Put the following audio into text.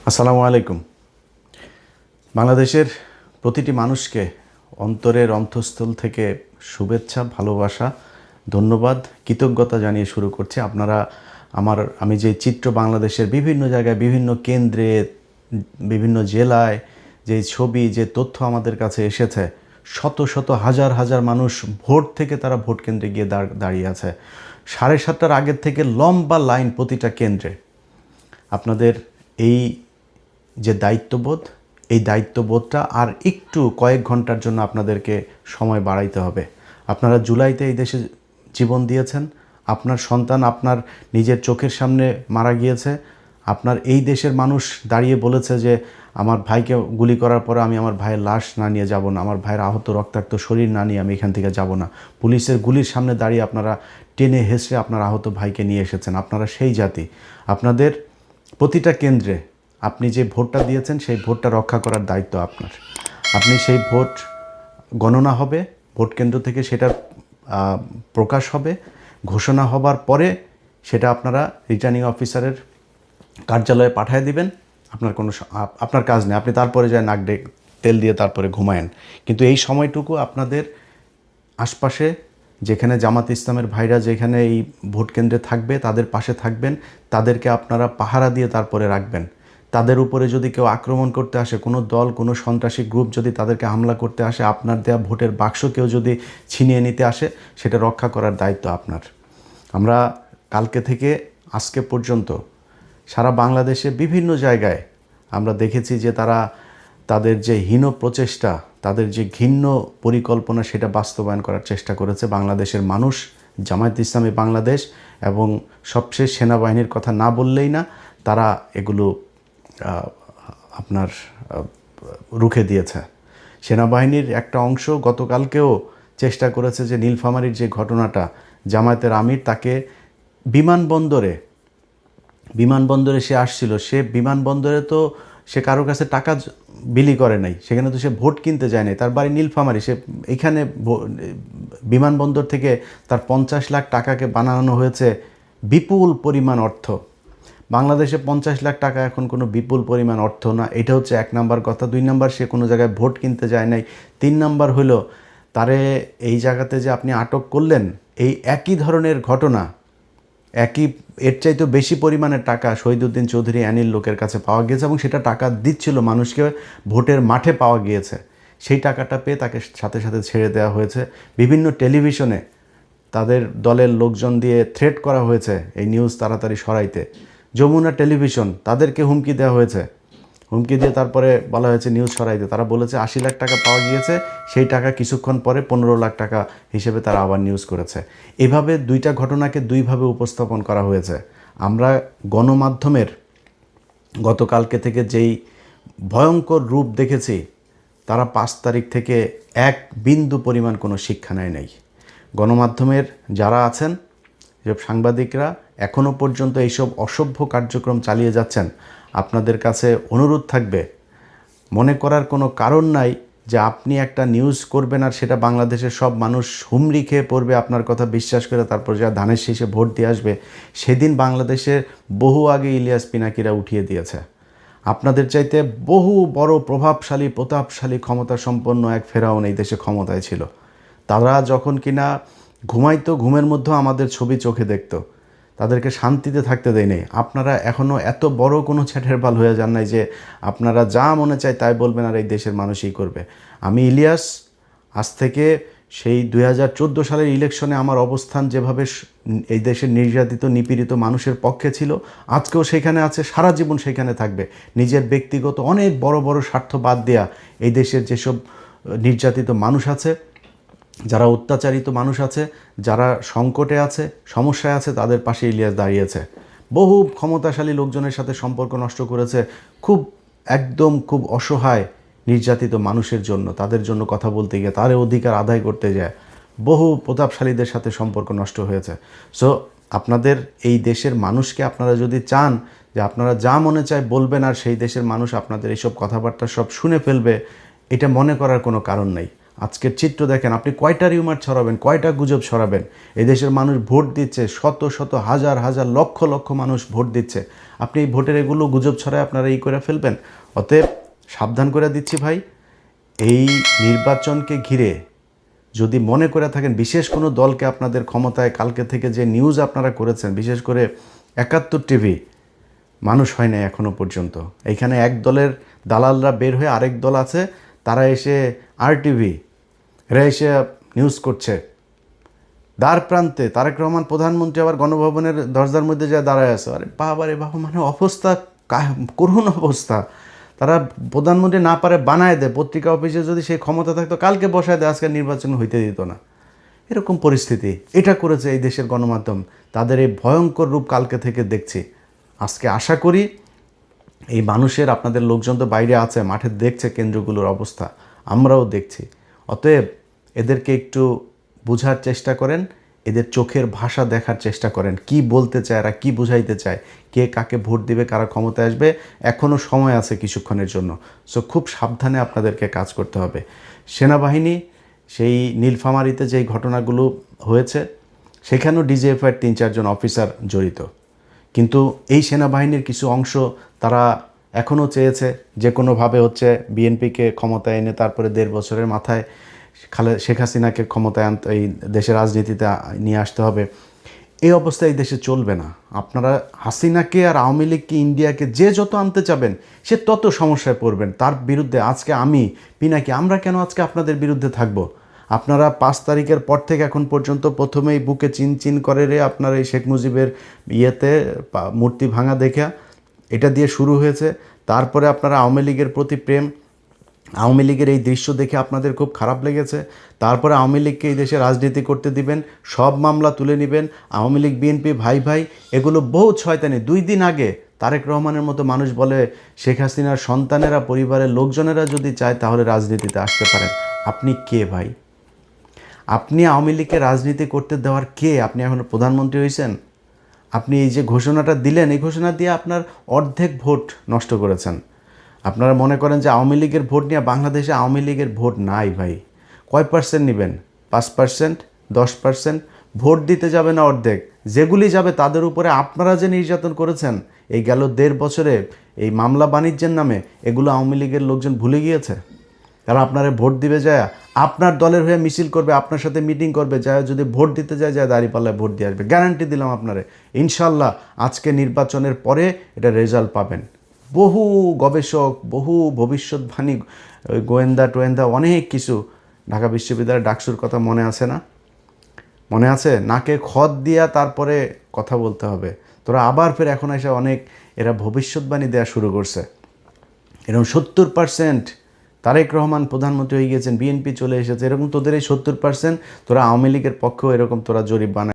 আসসালামু আলাইকুম। বাংলাদেশের প্রতিটি মানুষকে অন্তরের অন্তঃস্থল থেকে শুভেচ্ছা, ভালোবাসা, ধন্যবাদ, কৃতজ্ঞতা জানিয়ে শুরু করছি। আমি যে চিত্র বাংলাদেশের বিভিন্ন জায়গায়, বিভিন্ন কেন্দ্রে, বিভিন্ন জেলায় যে ছবি, যে তথ্য আমাদের কাছে এসেছে, শত শত হাজার হাজার মানুষ ভোট থেকে তারা ভোট কেন্দ্রে গিয়ে দাঁড়িয়ে আছে। 7:30টার আগের থেকে লম্বা লাইন প্রতিটা কেন্দ্রে। আপনাদের এই যে দায়িত্ববোধ, এই দায়িত্ববোধটা আর একটু কয়েক ঘন্টার জন্য আপনাদেরকে সময় বাড়াইতে হবে। আপনারা জুলাইতে এই দেশে জীবন দিয়েছেন, আপনার সন্তান আপনার নিজের চোখের সামনে মারা গিয়েছে, আপনার এই দেশের মানুষ দাঁড়িয়ে বলেছে যে আমার ভাইকে গুলি করার পরে আমি আমার ভাইয়ের লাশ না নিয়ে যাব না, আমার ভাইয়ের আহত রক্তাক্ত শরীর না নিয়ে আমি এখান থেকে যাব না। পুলিশের গুলির সামনে দাঁড়িয়ে আপনারা টেনে হেসড়ে আপনার আহত ভাইকে নিয়ে এসেছেন। আপনারা সেই জাতি। আপনাদের প্রতিটা কেন্দ্রে আপনি যে ভোটটা দিয়েছেন সেই ভোটটা রক্ষা করার দায়িত্ব আপনার। আপনি সেই ভোট গণনা হবে, ভোট কেন্দ্র থেকে সেটা প্রকাশ হবে, ঘোষণা হবার পরে সেটা আপনারা রিটার্নিং অফিসারের কার্যালয়ে পাঠিয়ে দিবেন। আপনার কাজ নেই, আপনি তারপরে যায় নাক তেল দিয়ে তারপরে ঘুমায়েন। কিন্তু এই সময়টুকু আপনাদের আশপাশে যেখানে জামাত ইসলামের ভাইরা যেখানে এই ভোট কেন্দ্রে থাকবে তাদের পাশে থাকবেন, তাদেরকে আপনারা পাহারা দিয়ে তারপরে রাখবেন। তাদের উপরে যদি কেউ আক্রমণ করতে আসে, কোনো দল, কোনো সন্ত্রাসী গ্রুপ যদি তাদেরকে হামলা করতে আসে, আপনার দেয়া ভোটের বাক্স কেউ যদি ছিনিয়ে নিতে আসে, সেটা রক্ষা করার দায়িত্ব আপনার। আমরা কালকে থেকে আজকে পর্যন্ত সারা বাংলাদেশে বিভিন্ন জায়গায় আমরা দেখেছি যে তাদের যে হীন প্রচেষ্টা, তাদের যে ঘৃণ্য পরিকল্পনা, সেটা বাস্তবায়ন করার চেষ্টা করেছে বাংলাদেশের মানুষ, জামায়াত ইসলামী বাংলাদেশ এবং সবশেষ সেনাবাহিনীর কথা না বললেই না। তারা এগুলো রুখে দিয়েছে। সেনাবাহিনীর একটা অংশ গতকালকেও চেষ্টা করেছে যে নীলফামারীর যে ঘটনাটা, জামায়াতের আমির তাকে বিমানবন্দরে সে আসছিল, সে বিমানবন্দরে তো সে কারোর কাছে টাকা বিলি করে নাই, সেখানে তো সে ভোট কিনতে যায় নাই, তার বাড়ি নীলফামারী, সে এখানে বিমানবন্দর থেকে তার 50 লাখ টাকাকে বানানো হয়েছে বিপুল পরিমাণ অর্থ। বাংলাদেশে 50 লাখ টাকা এখন কোনো বিপুল পরিমাণ অর্থ না। এটা হচ্ছে 1 নাম্বার কথা। 2 নাম্বার, সে কোনো জায়গায় ভোট কিনতে যায় নাই। 3 নাম্বার হলো তারে এই জায়গাতে যে আপনি আটক করলেন, এই একই ধরনের ঘটনা, এর চাইতে বেশি পরিমাণের টাকা শহীদউদ্দিন চৌধুরী অ্যানির লোকের কাছে পাওয়া গিয়েছে এবং সেটা টাকা দিচ্ছিল মানুষকে, ভোটের মাঠে পাওয়া গিয়েছে। সেই টাকাটা পেয়ে তাকে সাথে সাথে ছেড়ে দেওয়া হয়েছে। বিভিন্ন টেলিভিশনে তাদের দলের লোকজন দিয়ে থ্রেট করা হয়েছে এই নিউজ তাড়াতাড়ি সরাইতে। যমুনা টেলিভিশন, তাদেরকে হুমকি দেওয়া হয়েছে, হুমকি দিয়ে তারপরে বলা হয়েছে নিউজ সরাইতে। তারা বলেছে 80 লাখ টাকা পাওয়া গিয়েছে, সেই টাকা কিছুক্ষণ পরে 15 লাখ টাকা হিসেবে তারা আবার নিউজ করেছে। এভাবে দুইটা ঘটনাকে দুইভাবে উপস্থাপন করা হয়েছে। আমরা গণমাধ্যমের গতকালকে থেকে যেই ভয়ঙ্কর রূপ দেখেছি, তারা 5 তারিখ থেকে এক বিন্দু পরিমাণ কোনো শিক্ষা নেয় নাই। গণমাধ্যমের যারা আছেন, যেসব সাংবাদিকরা এখনও পর্যন্ত এইসব অসভ্য কার্যক্রম চালিয়ে যাচ্ছেন, আপনাদের কাছে অনুরোধ থাকবে, মনে করার কোনো কারণ নাই যে আপনি একটা নিউজ করবেন আর সেটা বাংলাদেশের সব মানুষ হুমড়ি খেয়ে পড়বে আপনার কথা বিশ্বাস করে, তারপর যা ধানের শীষে ভোট দিয়ে আসবে। সেদিন বাংলাদেশের বহু আগে ইলিয়াস পিনাকিরা উঠিয়ে দিয়েছে। আপনাদের চাইতে বহু বড় প্রভাবশালী, প্রতাপশালী, ক্ষমতা সম্পন্ন এক ফেরাউন এই দেশে ক্ষমতায় ছিল। তারা যখন কিনা ঘুমাইতো, ঘুমের মধ্যেও আমাদের ছবি চোখে দেখতো, তাদেরকে শান্তিতে থাকতে দেয় নেই। আপনারা এখনও এত বড় কোনো ছেটের পাল হয়ে যান নাই যে আপনারা যা মনে চায় তাই বলবেন আর এই দেশের মানুষই করবে। আমি ইলিয়াস, আজ থেকে সেই 2014 সালের ইলেকশনে আমার অবস্থান যেভাবে এই দেশের নির্যাতিত, নিপীড়িত মানুষের পক্ষে ছিল, আজকেও সেখানে আছে, সারা জীবন সেখানে থাকবে। নিজের ব্যক্তিগত অনেক বড় বড় স্বার্থ বাদ দেয়া এই দেশের যেসব নির্যাতিত মানুষ আছে, যারা অত্যাচারিত মানুষ আছে, যারা সংকটে আছে, সমস্যায় আছে, তাদের পাশে ইলিয়াস দাঁড়িয়েছে। বহু ক্ষমতাশালী লোকজনের সাথে সম্পর্ক নষ্ট করেছে, খুব অসহায় নির্যাতিত মানুষের জন্য, তাদের জন্য কথা বলতে গিয়ে, তার অধিকার আদায় করতে যায় বহু প্রতাপশালীদের সাথে সম্পর্ক নষ্ট হয়েছে। সো আপনাদের এই দেশের মানুষকে আপনারা যদি চান যে আপনারা যা মনে চায় বলবেন আর সেই দেশের মানুষ আপনাদের এইসব কথাবার্তা সব শুনে ফেলবে, এটা মনে করার কোনো কারণ নেই। আজকের চিত্র দেখেন, আপনি কয়টা রিউমার ছড়াবেন, কয়টা গুজব ছড়াবেন? এই দেশের মানুষ ভোট দিচ্ছে, শত শত হাজার হাজার লক্ষ লক্ষ মানুষ ভোট দিচ্ছে। আপনি এই ভোটের এগুলো গুজব ছড়ায় আপনারা এই করে ফেলবেন। অতএব সাবধান করে দিচ্ছি ভাই, এই নির্বাচনকে ঘিরে যদি মনে করে থাকেন বিশেষ কোনো দলকে আপনাদের ক্ষমতায়, কালকে থেকে যে নিউজ আপনারা করেছেন, বিশেষ করে ৭১ টিভি, মানুষ হয় না এখনও পর্যন্ত। এইখানে এক দলের দালালরা বের হয়ে আরেক দল আছে, তারা এসে RTV, এরা এসে নিউজ করছে। দ্বার প্রান্তে তারেক রহমান প্রধানমন্ত্রী আবার গণভবনের দরজার মধ্যে যা দাঁড়ায় আছে। আরে বাবা রে বাবা, মানে অবস্থা করুণ অবস্থা। তারা প্রধানমন্ত্রী না পারে বানায় দেয়, পত্রিকা অফিসে যদি সেই ক্ষমতা থাকতো কালকে বসায় দেয়, আজকে নির্বাচন হইতে দিত না। এরকম পরিস্থিতি এটা করেছে এই দেশের গণমাধ্যম। তাদের এই ভয়ঙ্কর রূপ কালকে থেকে দেখছি। আজকে আশা করি এই মানুষের, আপনাদের লোকজন তো বাইরে আছে, মাঠে দেখছে কেন্দ্রগুলোর অবস্থা, আমরাও দেখছি। অতএব এদেরকে একটু বোঝার চেষ্টা করেন, এদের চোখের ভাষা দেখার চেষ্টা করেন, কি বলতে চায় এরা, কি বুঝাইতে চায়, কে কাকে ভোট দিবে, কারা ক্ষমতায় আসবে। এখনও সময় আছে কিছুক্ষণের জন্য। সো খুব সাবধানে আপনাদেরকে কাজ করতে হবে। সেনাবাহিনী সেই নীলফামারীতে যেই ঘটনাগুলো হয়েছে, সেখানেও DGFIর ৩-৪ জন অফিসার জড়িত। কিন্তু এই সেনাবাহিনীর কিছু অংশ তারা এখনও চেয়েছে যে কোনোভাবে হচ্ছে বিএনপিকে ক্ষমতায় এনে তারপরে ১.৫ বছরের মাথায় শেখ হাসিনাকে ক্ষমতায় আনতে, এই দেশের রাজনীতিতে নিয়ে আসতে হবে। এই অবস্থায় এই দেশে চলবে না। আপনারা হাসিনাকে আর আওয়ামী লীগকে, ইন্ডিয়াকে যে যত আনতে চাবেন, সে তত সমস্যায় পড়বেন। তার বিরুদ্ধে আজকে আমি পিনাকি, আমরা কেন আজকে আপনাদের বিরুদ্ধে থাকব? আপনারা ৫ তারিখের পর থেকে এখন পর্যন্ত প্রথমেই বুকে চিন চিন করে রে আপনার এই শেখ মুজিবের ইয়েতে মূর্তি ভাঙা দেখা, এটা দিয়ে শুরু হয়েছে। তারপরে আপনারা আওয়ামী লীগের প্রতি প্রেম, আওয়ামী লীগের এই দৃশ্য দেখে আপনাদের খুব খারাপ লেগেছে। তারপরে আওয়ামী লীগকে এই দেশে রাজনীতি করতে দিবেন, সব মামলা তুলে নেবেন। আওয়ামী লীগ বিএনপি ভাই ভাই, এগুলো বহু শয়তানি। 2 দিন আগে তারেক রহমানের মতো মানুষ বলে শেখ হাসিনার সন্তানেরা, পরিবারের লোকজনেরা যদি চায় তাহলে রাজনীতিতে আসতে পারেন। আপনি কে ভাই? আপনি আওয়ামী লীগকে রাজনীতি করতে দেওয়ার কে? আপনি এখন প্রধানমন্ত্রী হয়েছেন। আপনি এই যে ঘোষণাটা দিলেন, এই ঘোষণা দিয়ে আপনার অর্ধেক ভোট নষ্ট করেছেন। আপনারা মনে করেন যে আওয়ামী লীগের ভোট নিয়ে, বাংলাদেশে আওয়ামী লীগের ভোট নাই ভাই। কয় পার্সেন্ট নেবেন? 5%, 10%? ভোট দিতে যাবে না অর্ধেক। যেগুলি যাবে তাদের উপরে আপনারা যে নির্যাতন করেছেন এই গেল 1.5 বছরে, এই মামলা বাণিজ্যের নামে, এগুলো আওয়ামী লীগের লোকজন ভুলে গিয়েছে। তারা আপনারা ভোট দিবে যায়, আপনার দলের হয়ে মিছিল করবে, আপনার সাথে মিটিং করবে, যায় যদি ভোট দিতে যায় দাঁড়িপাল্লায় ভোট দিয়ে আসবে। গ্যারান্টি দিলাম আপনারে। ইনশাল্লাহ আজকে নির্বাচনের পরে এটা রেজাল্ট পাবেন। বহু গবেষক, বহু ভবিষ্যৎবাণী, গোয়েন্দা টোয়েন্দা, অনেক কিছু, ঢাকা বিশ্ববিদ্যালয়ের ডাকসুর কথা মনে আছে না? মনে আছে? নাকে খত দিয়া তারপরে কথা বলতে হবে। তোরা আবার ফের এখন এসে অনেক এরা ভবিষ্যৎবাণী দেওয়া শুরু করছে। এরকম 70% তারেক রহমান প্রধানমন্ত্রী হয়ে গিয়েছেন, বিএনপি চলে এসেছে, এরকম তোদের এই 70% তোরা আওয়ামী লীগের পক্ষেও এরকম তোরা জরিপ বানায়।